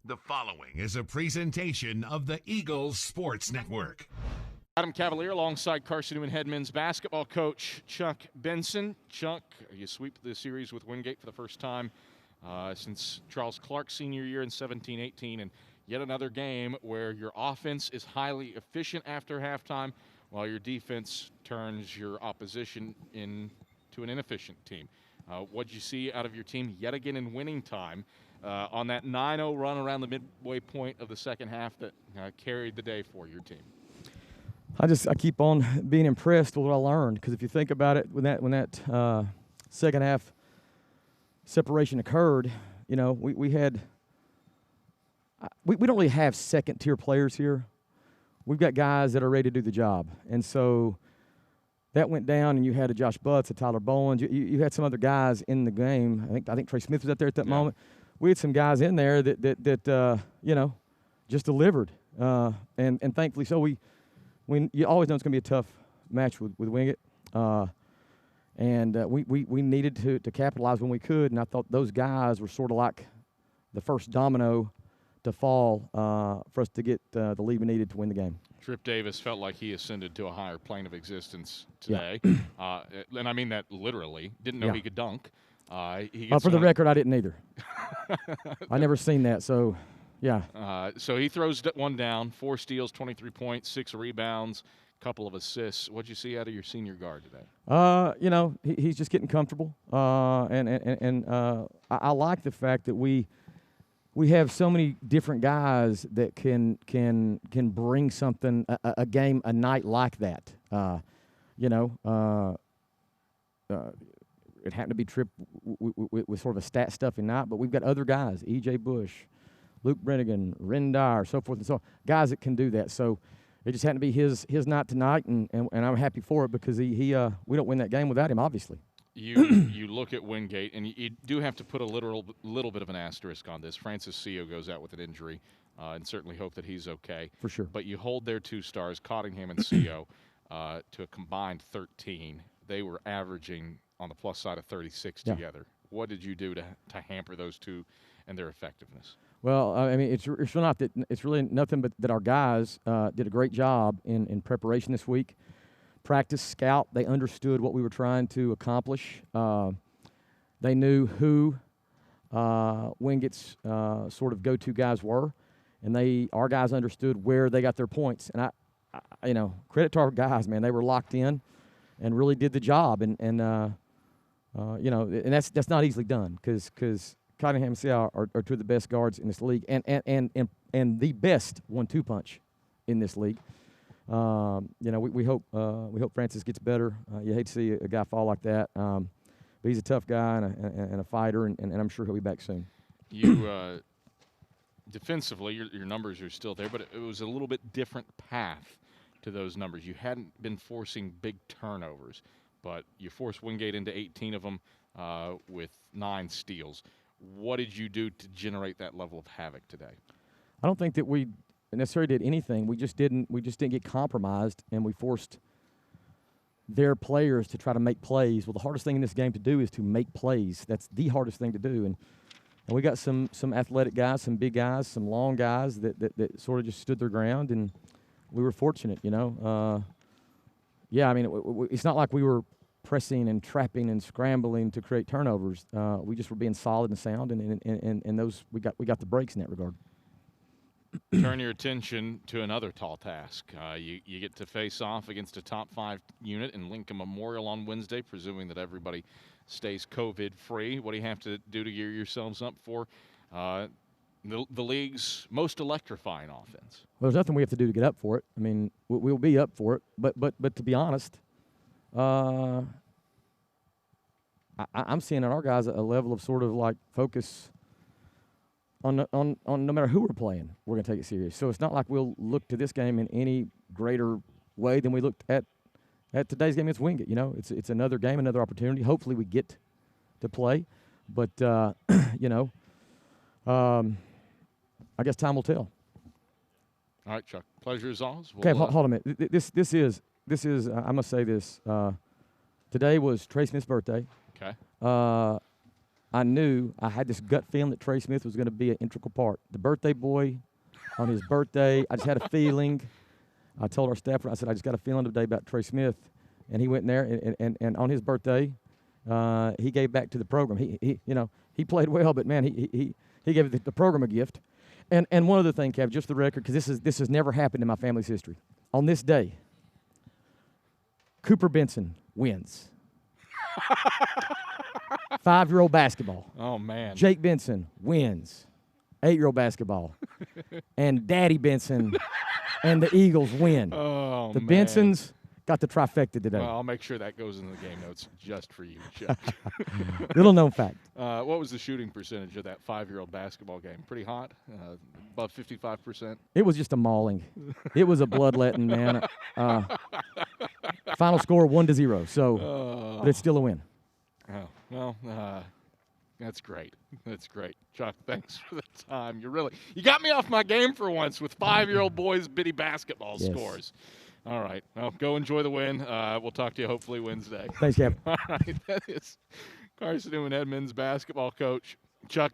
The following is a presentation of the Eagles Sports Network. Adam Cavalier alongside Carson-Newman head men's basketball coach Chuck Benson. Chuck, you sweep the series with Wingate for the first time since Charles Clark's senior year in 17-18, and yet another game where your offense is highly efficient after halftime while your defense turns your opposition into an inefficient team. What'd you see out of your team yet again in winning time on that 9-0 run around the midway point of the second half that carried the day for your team? I keep on being impressed with what I learned, because if you think about it, when that second half separation occurred, you know, we don't really have second tier players here. We've got guys that are ready to do the job, and so that went down, and you had a Josh Butts, a Tyler Bowen. You had some other guys in the game. I think Trey Smith was out there at that moment. We had some guys in there that you know, just delivered, and thankfully so. You always know it's going to be a tough match with Wingate, and we needed to capitalize when we could, and I thought those guys were sort of like the first domino to fall for us to get the lead we needed to win the game. Trip Davis felt like he ascended to a higher plane of existence today, and I mean that literally. Didn't know he could dunk. For the record, I didn't either. I never seen that, so yeah. So he throws one down, 4 steals, 23 points, 6 rebounds, couple of assists. What'd you see out of your senior guard today? You know, he's just getting comfortable, and I like the fact that we have so many different guys that can bring something a game, a night like that. You know, it happened to be Tripp with sort of a stat stuffy night, but we've got other guys, E.J. Bush, Luke Brennigan, Ren Dyer, so forth and so on, guys that can do that. So it just happened to be his night tonight, and I'm happy for it, because we don't win that game without him, obviously. You look at Wingate, and you do have to put a little bit of an asterisk on this. Francis Seo goes out with an injury, and certainly hope that he's okay. For sure. But you hold their 2 stars, Cottingham and Seo, to a combined 13. They were averaging on the plus side of 36 together. What did you do to hamper those two and their effectiveness? Well, I mean, it's really nothing but that our guys did a great job in preparation this week. Practice, scout, they understood what we were trying to accomplish. They knew who Wingate's sort of go-to guys were, and our guys understood where they got their points. And I you know, credit to our guys, man. They were locked in and really did the job. And you know, and that's not easily done, because Cottingham and Seo are 2 of the best guards in this league, and the best 1-2 punch in this league. You know, we hope Francis gets better. You hate to see a guy fall like that, but he's a tough guy and a fighter, and I'm sure he'll be back soon. You defensively, your numbers are still there, but it was a little bit different path to those numbers. You hadn't been forcing big turnovers, but you forced Wingate into 18 of them with 9 steals. What did you do to generate that level of havoc today? I don't think that we necessarily did anything. We just didn't get compromised, and we forced their players to try to make plays. Well, the hardest thing in this game to do is to make plays. That's the hardest thing to do. And we got some athletic guys, some big guys, some long guys that sort of just stood their ground, and we were fortunate, you know. Yeah, I mean, it's not like we were pressing and trapping and scrambling to create turnovers. We just were being solid and sound, and those we got the breaks in that regard. Turn your attention to another tall task. You get to face off against a top 5 unit in Lincoln Memorial on Wednesday, presuming that everybody stays COVID-free. What do you have to do to gear yourselves up for the league's most electrifying offense? Well, there's nothing we have to do to get up for it. I mean, we'll be up for it, but to be honest, I'm seeing in our guys a level of sort of like focus on no matter who we're playing, we're going to take it serious. So it's not like we'll look to this game in any greater way than we looked at today's game against Wingate. You know, it's another game, another opportunity. Hopefully we get to play, but you know, I guess time will tell. All right, Chuck. Pleasure as always. Okay, hold a minute. This is I must say this. Today was Trey Smith's birthday. Okay. I knew I had this gut feeling that Trey Smith was going to be an integral part. The birthday boy on his birthday, I just had a feeling. I told our staff, I said, I just got a feeling today about Trey Smith. And he went in there, and on his birthday, he gave back to the program. He played well, but, man, he gave the program a gift. And one other thing, Kev, just the record, because this has never happened in my family's history. On this day, Cooper Benson wins. 5-year-old basketball. Oh, man. Jake Benson wins. 8-year-old basketball. And Daddy Benson and the Eagles win. Oh, the man. Bensons got the trifecta today. Well, I'll make sure that goes in the game notes just for you, Chuck. Little known fact. What was the shooting percentage of that 5-year-old basketball game? Pretty hot? Above 55%? It was just a mauling. It was a bloodletting, man. Final score 1-0. So, but it's still a win. Oh, well, that's great. That's great. Chuck, thanks for the time. You got me off my game for once with 5-year-old boys' bitty basketball scores. All right. Well, go enjoy the win. We'll talk to you hopefully Wednesday. Thanks, Kevin. All right. That is Carson-Newman Edmonds basketball coach Chuck